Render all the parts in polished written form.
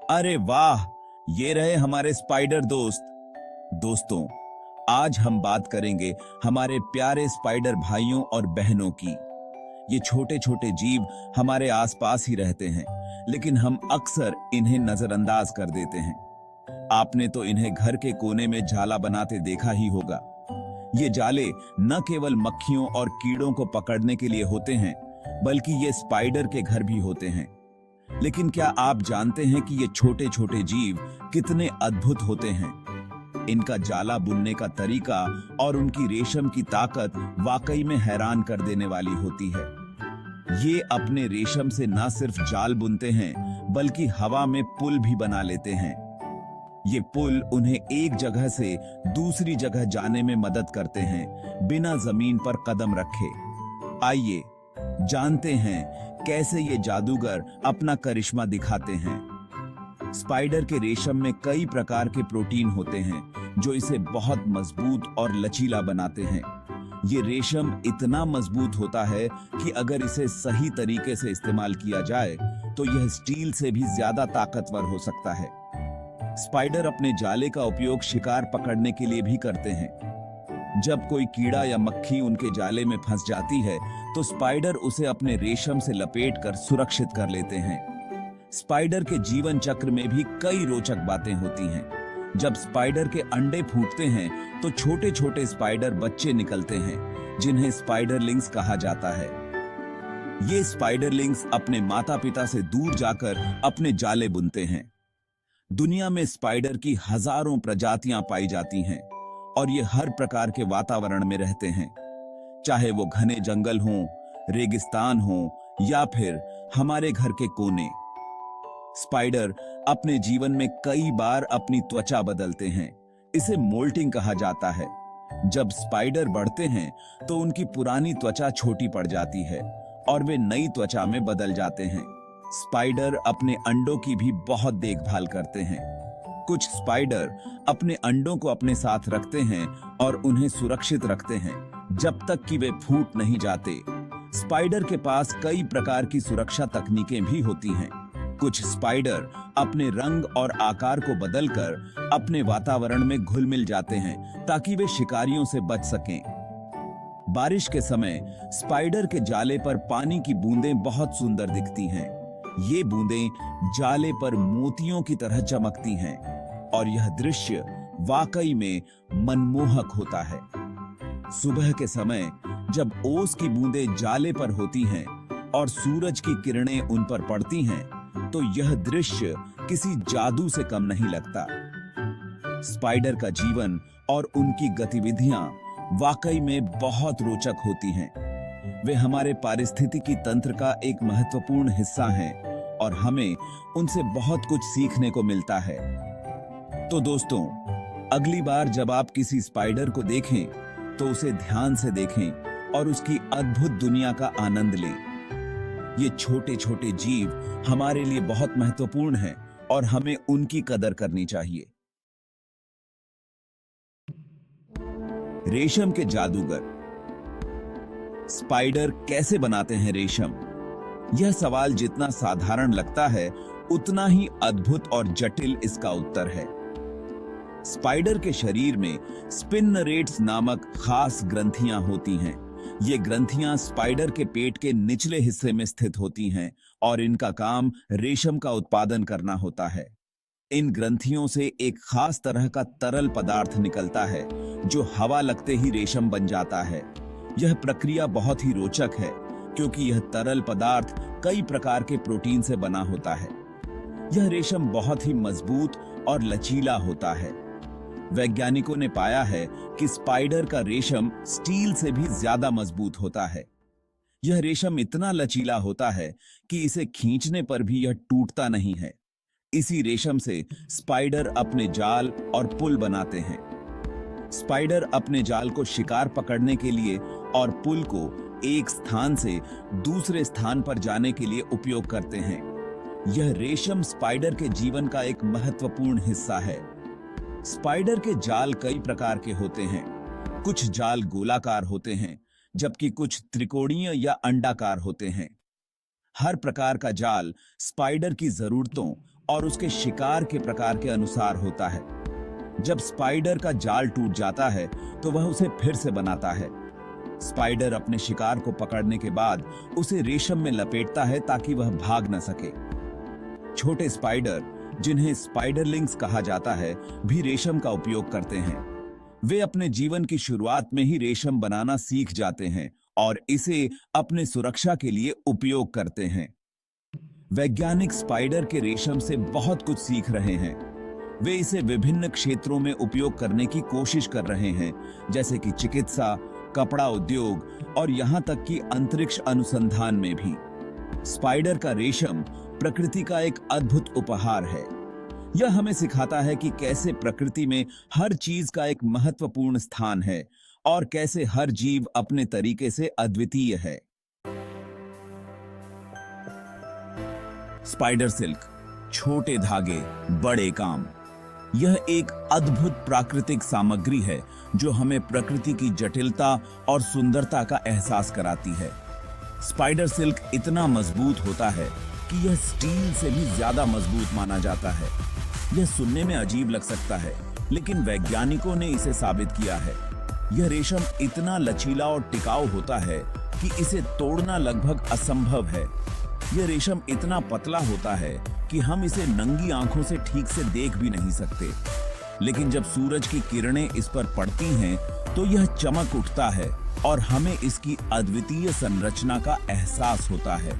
अरे वाह, ये रहे हमारे स्पाइडर दोस्त। दोस्तों, आज हम बात करेंगे हमारे प्यारे स्पाइडर भाइयों और बहनों की। ये छोटे छोटे जीव हमारे आसपास ही रहते हैं, लेकिन हम अक्सर इन्हें नजरअंदाज कर देते हैं। आपने तो इन्हें घर के कोने में जाला बनाते देखा ही होगा। ये जाले न केवल मक्खियों और कीड़ों को पकड़ने के लिए होते हैं, बल्कि ये स्पाइडर के घर भी होते हैं। लेकिन क्या आप जानते हैं कि ये छोटे छोटे जीव कितने अद्भुत होते हैं? इनका जाला बुनने का तरीका और उनकी रेशम की ताकत वाकई में हैरान कर देने वाली होती है। ये अपने रेशम से न सिर्फ जाल बुनते हैं, बल्कि हवा में पुल भी बना लेते हैं। ये पुल उन्हें एक जगह से दूसरी जगह जाने में मदद करते हैं, बिना जमीन पर कदम रखे। आइए जानते हैं कैसे ये जादूगर अपना करिश्मा दिखाते हैं। स्पाइडर के रेशम में कई प्रकार के प्रोटीन होते हैं, जो इसे बहुत मजबूत और लचीला बनाते हैं। ये रेशम इतना मजबूत होता है कि अगर इसे सही तरीके से इस्तेमाल किया जाए तो यह स्टील से भी ज्यादा ताकतवर हो सकता है। स्पाइडर अपने जाले का उपयोग शिकार पकड़ने के लिए भी करते हैं। जब कोई कीड़ा या मक्खी उनके जाले में फंस जाती है, तो स्पाइडर उसे अपने रेशम से लपेटकर सुरक्षित कर लेते हैं। स्पाइडर के जीवन चक्र में भी कई रोचक बातें होती हैं। जब स्पाइडर के अंडे फूटते हैं, तो छोटे छोटे स्पाइडर बच्चे निकलते हैं, जिन्हें स्पाइडरलिंग्स कहा जाता है। ये स्पाइडरलिंग्स अपने माता पिता से दूर जाकर अपने जाले बुनते हैं। दुनिया में स्पाइडर की हजारों प्रजातियां पाई जाती हैं, और ये हर प्रकार के वातावरण में रहते हैं, चाहे वो घने जंगल हों, रेगिस्तान हो या फिर हमारे घर के कोने। स्पाइडर अपने जीवन में कई बार अपनी त्वचा बदलते हैं। इसे मोल्टिंग कहा जाता है। जब स्पाइडर बढ़ते हैं, तो उनकी पुरानी त्वचा छोटी पड़ जाती है और वे नई त्वचा में बदल जाते हैं। स्पाइडर अपने अंडों की भी बहुत देखभाल करते हैं। कुछ स्पाइडर अपने अंडों को अपने साथ रखते हैं और उन्हें सुरक्षित रखते हैं, जब तक कि वे फूट नहीं जाते। स्पाइडर के पास कई प्रकार की सुरक्षा तकनीकें भी होती हैं। कुछ स्पाइडर अपने रंग और आकार को बदलकर अपने वातावरण में घुल मिल जाते हैं, ताकि वे शिकारियों से बच सकें। बारिश के समय स्पाइडर के जाले पर पानी की बूंदें बहुत सुंदर दिखती हैं। ये बूंदें जाले पर मोतियों की तरह चमकती हैं, और यह दृश्य वाकई में मनमोहक होता है। सुबह के समय जब ओस की बूंदें जाले पर होती हैं और सूरज की किरणें उन पर पड़ती हैं, तो यह दृश्य किसी जादू से कम नहीं लगता। स्पाइडर का जीवन और उनकी गतिविधियां वाकई में बहुत रोचक होती हैं। वे हमारे पारिस्थितिकी तंत्र का एक महत्वपूर्ण हिस्सा हैं, और हमें उनसे बहुत कुछ सीखने को मिलता है। तो दोस्तों, अगली बार जब आप किसी स्पाइडर को देखें, तो उसे ध्यान से देखें और उसकी अद्भुत दुनिया का आनंद लें। ये छोटे छोटे जीव हमारे लिए बहुत महत्वपूर्ण हैं, और हमें उनकी कदर करनी चाहिए। रेशम के जादूगर। स्पाइडर कैसे बनाते हैं रेशम? यह सवाल जितना साधारण लगता है, उतना ही अद्भुत और जटिल इसका उत्तर है। स्पाइडर के शरीर में स्पिनरेट्स नामक खास ग्रंथियां होती हैं। ये ग्रंथियां स्पाइडर के पेट के निचले हिस्से में स्थित होती हैं, और इनका काम रेशम का उत्पादन करना होता है। इन ग्रंथियों से एक खास तरह का तरल पदार्थ निकलता है, जो हवा लगते ही रेशम बन जाता है। यह प्रक्रिया बहुत ही रोचक है, क्योंकि यह तरल पदार्थ कई प्रकार के प्रोटीन से बना होता है। यह रेशम बहुत ही मजबूत और लचीला होता है। वैज्ञानिकों ने पाया है कि स्पाइडर का रेशम स्टील से भी ज्यादा मजबूत होता है। यह रेशम इतना लचीला होता है कि इसे खींचने पर भी यह टूटता नहीं है। इसी रेशम से स्पाइडर अपने जाल और पुल बनाते हैं। स्पाइडर अपने जाल को शिकार पकड़ने के लिए और पुल को एक स्थान से दूसरे स्थान पर जाने के लिए उपयोग करते हैं। यह रेशम स्पाइडर के जीवन का एक महत्वपूर्ण हिस्सा है। स्पाइडर के जाल कई प्रकार के होते हैं। कुछ जाल गोलाकार होते हैं, जबकि कुछ त्रिकोणीय या अंडाकार होते हैं। हर प्रकार का जाल स्पाइडर की जरूरतों और उसके शिकार के प्रकार के अनुसार होता है। जब स्पाइडर का जाल टूट जाता है तो वह उसे फिर से बनाता है। स्पाइडर अपने शिकार को पकड़ने के बाद उसे रेशम में लपेटता है ताकि वह भाग न सके। छोटे स्पाइडर, जिन्हें स्पाइडरलिंग्स कहा जाता है, भी रेशम का उपयोग करते हैं। वे अपने जीवन की शुरुआत में ही रेशम बनाना सीख जाते हैं और इसे अपने सुरक्षा के लिए उपयोग करते हैं। वैज्ञानिक स्पाइडर के रेशम से बहुत कुछ सीख रहे हैं। वे इसे विभिन्न क्षेत्रों में उपयोग करने की कोशिश कर रहे हैं, जैसे कि चिकित्सा, कपड़ा उद्योग और यहां तक कि अंतरिक्ष अनुसंधान में भी। स्पाइडर का रेशम प्रकृति का एक अद्भुत उपहार है। यह हमें सिखाता है कि कैसे प्रकृति में हर चीज का एक महत्वपूर्ण स्थान है और कैसे हर जीव अपने तरीके से अद्वितीय है। स्पाइडर सिल्क, छोटे धागे, बड़े काम। यह एक अद्भुत प्राकृतिक सामग्री है जो हमें प्रकृति की जटिलता और सुंदरता का एहसास कराती है। स्पाइडर सिल्क इतना मजबूत होता है कि यह स्टील से भी ज्यादा मजबूत माना जाता है। यह सुनने में अजीब लग सकता है, लेकिन वैज्ञानिकों ने इसे साबित किया है। यह रेशम इतना लचीला और टिकाऊ होता है कि इसे तोड़ना लगभग असंभव है। यह रेशम इतना पतला होता है कि हम इसे नंगी आंखों से ठीक से देख भी नहीं सकते, लेकिन जब सूरज की किरणें इस पर पड़ती हैं तो यह चमक उठता है और हमें इसकी अद्वितीय संरचना का एहसास होता है।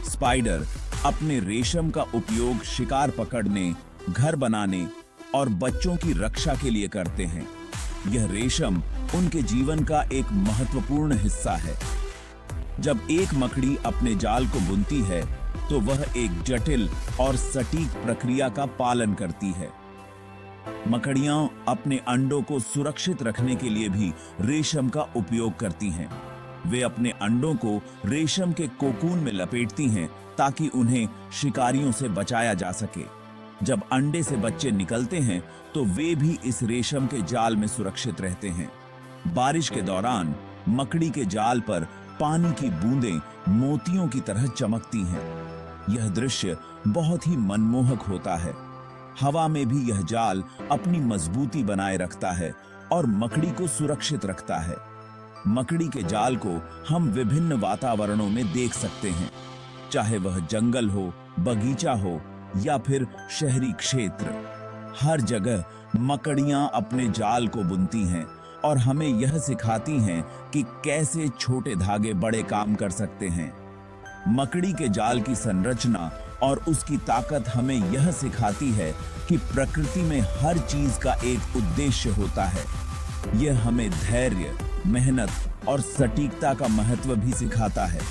स्पाइडर अपने रेशम का उपयोग शिकार पकड़ने, घर बनाने और बच्चों की रक्षा के लिए करते हैं। यह रेशम उनके जीवन का एक महत्वपूर्ण हिस्सा है। जब एक मकड़ी अपने जाल को बुनती है तो वह एक जटिल और सटीक प्रक्रिया का पालन करती है। मकड़ियां अपने अंडों को सुरक्षित रखने के लिए भी रेशम का उपयोग करती हैं। वे अपने अंडों को रेशम के कोकून में लपेटती हैं ताकि उन्हें शिकारियों से बचाया जा सके। जब अंडे से बच्चे निकलते हैं तो वे भी इस रेशम के जाल में सुरक्षित रहते हैं। बारिश के दौरान मकड़ी के जाल पर पानी की बूंदें मोतियों की तरह चमकती हैं। यह दृश्य बहुत ही मनमोहक होता है। हवा में भी यह जाल अपनी मजबूती बनाए रखता है और मकड़ी को सुरक्षित रखता है। मकड़ी के जाल को हम विभिन्न वातावरणों में देख सकते हैं, चाहे वह जंगल हो, बगीचा हो या फिर शहरी क्षेत्र। हर जगह मकड़ियां अपने जाल को बुनती हैं और हमें यह सिखाती हैं कि कैसे छोटे धागे बड़े काम कर सकते हैं। मकड़ी के जाल की संरचना और उसकी ताकत हमें यह सिखाती है कि प्रकृति में हर चीज का एक उद्देश्य होता है। यह हमें धैर्य, मेहनत और सटीकता का महत्व भी सिखाता है।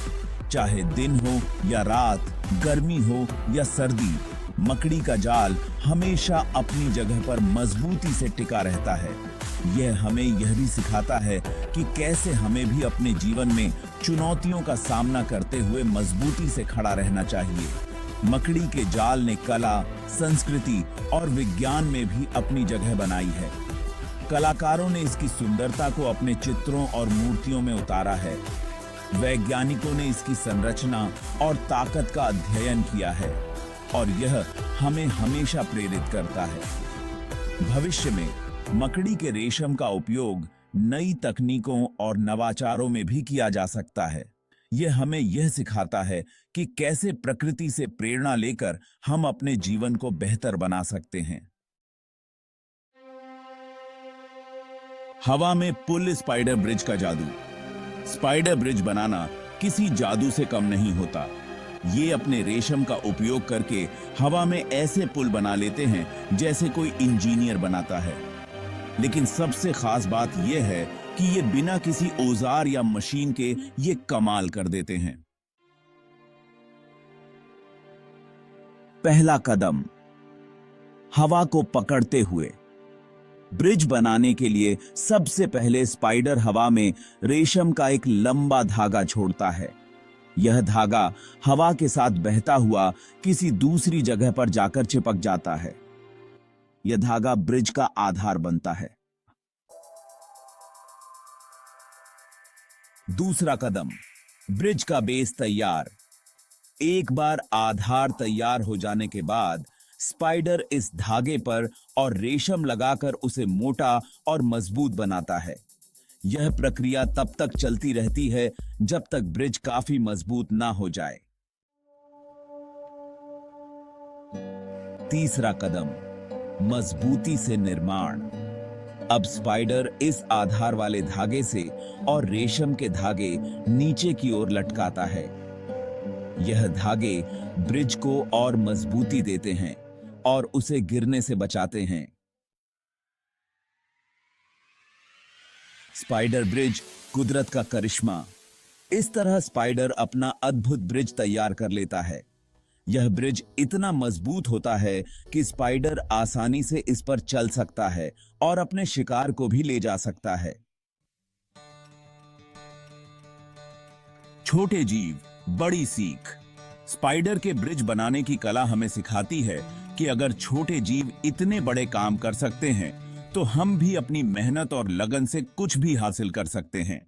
चाहे दिन हो या रात, गर्मी हो या सर्दी, मकड़ी का जाल हमेशा अपनी जगह पर मजबूती से टिका रहता है। यह हमें यह भी सिखाता है कि कैसे हमें भी अपने जीवन में चुनौतियों का सामना करते हुए मजबूती से खड़ा रहना चाहिए। मकड़ी के जाल ने कला, संस्कृति और विज्ञान में भी अपनी जगह बनाई है। कलाकारों ने इसकी सुंदरता को अपने चित्रों और मूर्तियों में उतारा है। वैज्ञानिकों ने इसकी संरचना और ताकत का अध्ययन किया है और यह हमें हमेशा प्रेरित करता है। भविष्य में मकड़ी के रेशम का उपयोग नई तकनीकों और नवाचारों में भी किया जा सकता है। यह हमें यह सिखाता है कि कैसे प्रकृति से प्रेरणा लेकर हम अपने जीवन को बेहतर बना सकते हैं। हवा में पुल स्पाइडर ब्रिज का जादू। स्पाइडर ब्रिज बनाना किसी जादू से कम नहीं होता। ये अपने रेशम का उपयोग करके हवा में ऐसे पुल बना लेते हैं जैसे कोई इंजीनियर बनाता है। लेकिन सबसे खास बात यह है कि ये बिना किसी औजार या मशीन के ये कमाल कर देते हैं। पहला कदम, हवा को पकड़ते हुए। ब्रिज बनाने के लिए सबसे पहले स्पाइडर हवा में रेशम का एक लंबा धागा छोड़ता है। यह धागा हवा के साथ बहता हुआ किसी दूसरी जगह पर जाकर चिपक जाता है। यह धागा ब्रिज का आधार बनता है। दूसरा कदम, ब्रिज का बेस तैयार। एक बार आधार तैयार हो जाने के बाद स्पाइडर इस धागे पर और रेशम लगाकर उसे मोटा और मजबूत बनाता है। यह प्रक्रिया तब तक चलती रहती है जब तक ब्रिज काफी मजबूत ना हो जाए। तीसरा कदम, मजबूती से निर्माण। अब स्पाइडर इस आधार वाले धागे से और रेशम के धागे नीचे की ओर लटकाता है। यह धागे ब्रिज को और मजबूती देते हैं और उसे गिरने से बचाते हैं। स्पाइडर ब्रिज कुदरत का करिश्मा। इस तरह स्पाइडर अपना अद्भुत ब्रिज तैयार कर लेता है। यह ब्रिज इतना मजबूत होता है कि स्पाइडर आसानी से इस पर चल सकता है और अपने शिकार को भी ले जा सकता है। छोटे जीव, बड़ी सीख। स्पाइडर के ब्रिज बनाने की कला हमें सिखाती है कि अगर छोटे जीव इतने बड़े काम कर सकते हैं, तो हम भी अपनी मेहनत और लगन से कुछ भी हासिल कर सकते हैं।